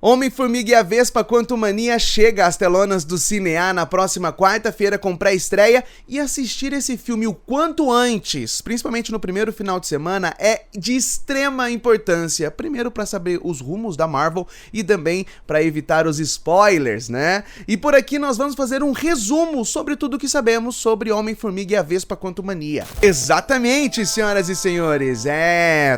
Homem-Formiga e a Vespa Quantumania chega às telonas do Cinear na próxima quarta-feira com pré-estreia, e assistir esse filme o quanto antes, principalmente no primeiro final de semana, é de extrema importância. Primeiro para saber os rumos da Marvel e também para evitar os spoilers, né? E por aqui nós vamos fazer um resumo sobre tudo o que sabemos sobre Homem-Formiga e a Vespa Quantumania. Exatamente, senhoras e senhores,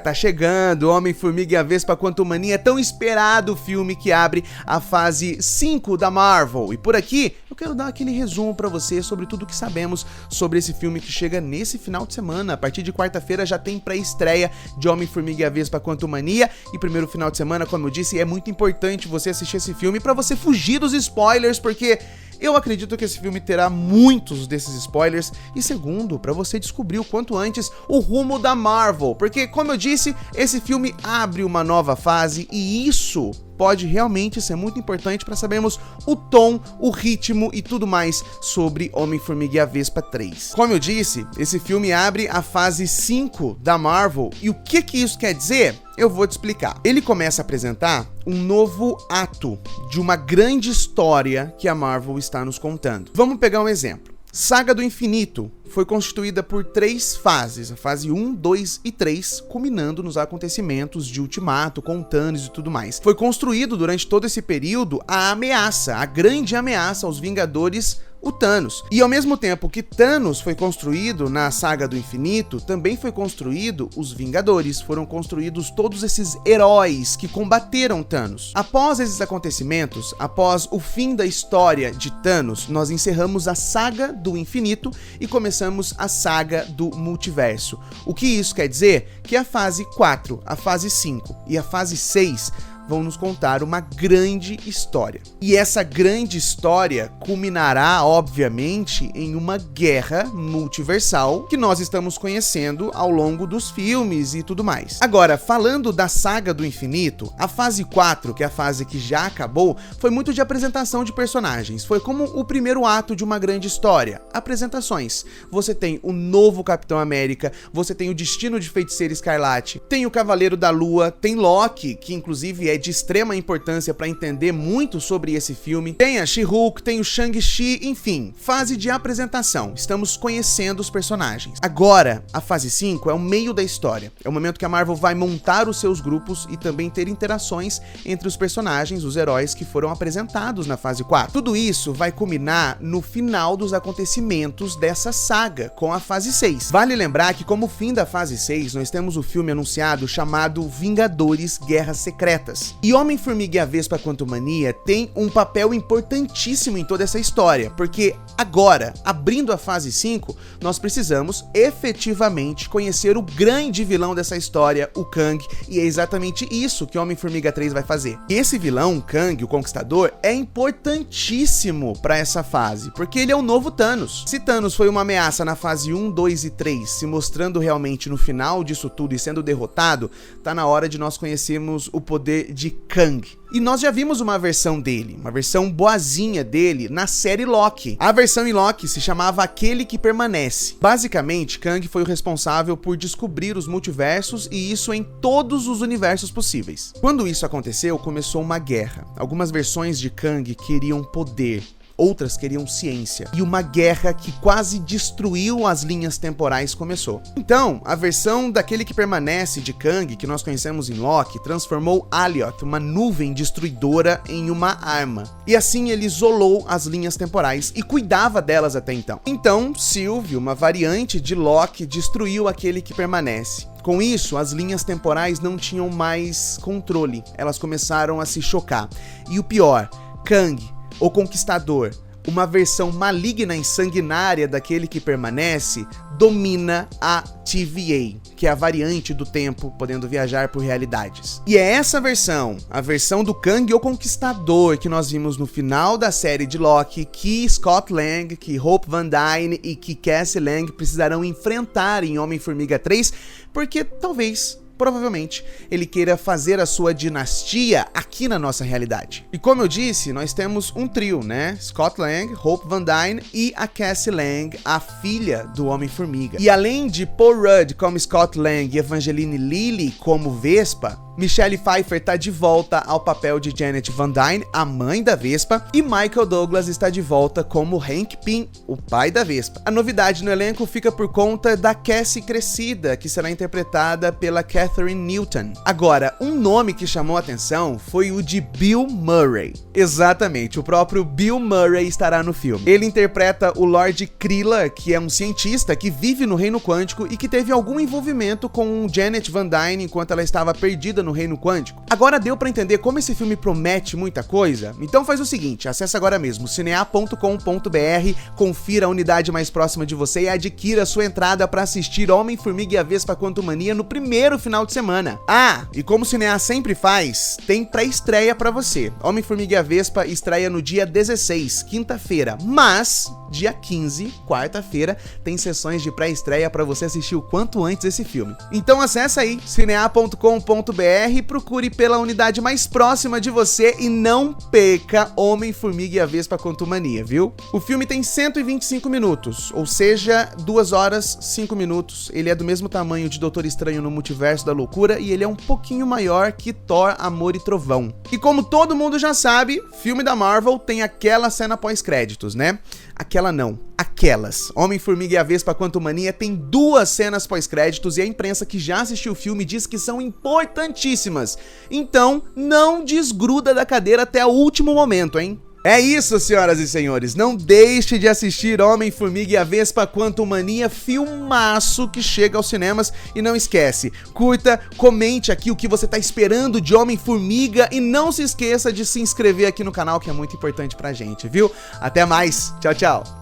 tá chegando Homem-Formiga e a Vespa Quantumania, tão esperado filme que abre a fase 5 da Marvel. E por aqui eu quero dar aquele resumo pra você sobre tudo que sabemos sobre esse filme que chega nesse final de semana. A partir de quarta-feira já tem pré-estreia de Homem-Formiga e a Vespa Quantumania, e primeiro final de semana, como eu disse, é muito importante você assistir esse filme pra você fugir dos spoilers, porque eu acredito que esse filme terá muitos desses spoilers, e segundo, pra você descobrir o quanto antes o rumo da Marvel, porque, como eu disse, esse filme abre uma nova fase, e isso pode realmente ser muito importante para sabermos o tom, o ritmo e tudo mais sobre Homem-Formiga e a Vespa 3. Como eu disse, esse filme abre a fase 5 da Marvel, e o que isso quer dizer? Eu vou te explicar. Ele começa a apresentar um novo ato de uma grande história que a Marvel está nos contando. Vamos pegar um exemplo. Saga do Infinito foi constituída por 3 fases, a fase 1, 2 e 3, culminando nos acontecimentos de Ultimato, com Thanos e tudo mais. Foi construído durante todo esse período a ameaça, a grande ameaça aos Vingadores, o Thanos. E ao mesmo tempo que Thanos foi construído na Saga do Infinito, também foi construído os Vingadores, foram construídos todos esses heróis que combateram Thanos. Após esses acontecimentos, após o fim da história de Thanos, nós encerramos a Saga do Infinito e começamos a Saga do Multiverso. O que isso quer dizer? Que a fase 4, a fase 5 e a fase 6 vão nos contar uma grande história. E essa grande história culminará, obviamente, em uma guerra multiversal que nós estamos conhecendo ao longo dos filmes e tudo mais. Agora, falando da Saga do Infinito, a fase 4, que é a fase que já acabou, foi muito de apresentação de personagens. Foi como o primeiro ato de uma grande história. Apresentações. Você tem o novo Capitão América, você tem o Destino de Feiticeira Escarlate, tem o Cavaleiro da Lua, tem Loki, que inclusive é de extrema importância para entender muito sobre esse filme. Tem a She-Hulk, tem o Shang-Chi, enfim, fase de apresentação. Estamos conhecendo os personagens. Agora, a fase 5 é o meio da história. É o momento que a Marvel vai montar os seus grupos e também ter interações entre os personagens, os heróis que foram apresentados na fase 4. Tudo isso vai culminar no final dos acontecimentos dessa saga, com a fase 6. Vale lembrar que, como fim da fase 6, nós temos o filme anunciado chamado Vingadores Guerras Secretas. E Homem-Formiga e a Vespa Quantumania tem um papel importantíssimo em toda essa história, porque agora, abrindo a fase 5, nós precisamos efetivamente conhecer o grande vilão dessa história, o Kang, e é exatamente isso que Homem-Formiga 3 vai fazer. E esse vilão, Kang, o Conquistador, é importantíssimo para essa fase, porque ele é o novo Thanos. Se Thanos foi uma ameaça na fase 1, 2 e 3, se mostrando realmente no final disso tudo e sendo derrotado, tá na hora de nós conhecermos o poder de Kang. E nós já vimos uma versão dele, uma versão boazinha dele, na série Loki. A versão em Loki se chamava Aquele que Permanece. Basicamente, Kang foi o responsável por descobrir os multiversos, e isso em todos os universos possíveis. Quando isso aconteceu, começou uma guerra. Algumas versões de Kang queriam poder, outras queriam ciência, e uma guerra que quase destruiu as linhas temporais começou. Então, a versão daquele que permanece de Kang, que nós conhecemos em Loki, transformou Alioth, uma nuvem destruidora, em uma arma. E assim ele isolou as linhas temporais e cuidava delas até então. Então, Sylvie, uma variante de Loki, destruiu aquele que permanece. Com isso, as linhas temporais não tinham mais controle, elas começaram a se chocar. E o pior, Kang, o Conquistador, uma versão maligna e sanguinária daquele que permanece, domina a TVA, que é a variante do tempo, podendo viajar por realidades. E é essa versão, a versão do Kang, o Conquistador, que nós vimos no final da série de Loki, que Scott Lang, que Hope Van Dyne e que Cassie Lang precisarão enfrentar em Homem-Formiga 3, porque talvez, provavelmente, ele queira fazer a sua dinastia aqui na nossa realidade. E como eu disse, nós temos um trio, né? Scott Lang, Hope Van Dyne e a Cassie Lang, a filha do Homem-Formiga. E além de Paul Rudd como Scott Lang e Evangeline Lilly como Vespa, Michelle Pfeiffer tá de volta ao papel de Janet Van Dyne, a mãe da Vespa, e Michael Douglas está de volta como Hank Pym, o pai da Vespa. A novidade no elenco fica por conta da Cassie crescida, que será interpretada pela Catherine Newton. Agora, um nome que chamou a atenção foi o de Bill Murray. Exatamente, o próprio Bill Murray estará no filme. Ele interpreta o Lord Krilla, que é um cientista que vive no Reino Quântico e que teve algum envolvimento com Janet Van Dyne enquanto ela estava perdida no Reino Quântico. Agora deu pra entender como esse filme promete muita coisa? Então faz o seguinte, acessa agora mesmo cinea.com.br, confira a unidade mais próxima de você e adquira sua entrada para assistir Homem-Formiga e a Vespa Quantumania no primeiro final de semana. Ah, e como o Cinea sempre faz, tem pré-estreia pra você. Homem-Formiga e a Vespa estreia no dia 16, quinta-feira, mas dia 15, quarta-feira, tem sessões de pré-estreia pra você assistir o quanto antes esse filme. Então acessa aí, cinea.com.br, procure pela unidade mais próxima de você e não perca Homem-Formiga e a Vespa Quantumania, viu? O filme tem 125 minutos, ou seja, 2 horas, 5 minutos. Ele é do mesmo tamanho de Doutor Estranho no Multiverso da Loucura e ele é um pouquinho maior que Thor, Amor e Trovão. E como todo mundo já sabe, filme da Marvel tem aquela cena pós-créditos, né? Aquela não, aquelas. Homem-Formiga e a Vespa Quantumania tem 2 cenas pós-créditos e a imprensa que já assistiu o filme diz que são importantíssimas. Então, não desgruda da cadeira até o último momento, hein? É isso, senhoras e senhores, não deixe de assistir Homem-Formiga e a Vespa Quantumania, filmaço que chega aos cinemas. E não esquece, curta, comente aqui o que você tá esperando de Homem-Formiga e não se esqueça de se inscrever aqui no canal, que é muito importante pra gente, viu? Até mais, tchau, tchau!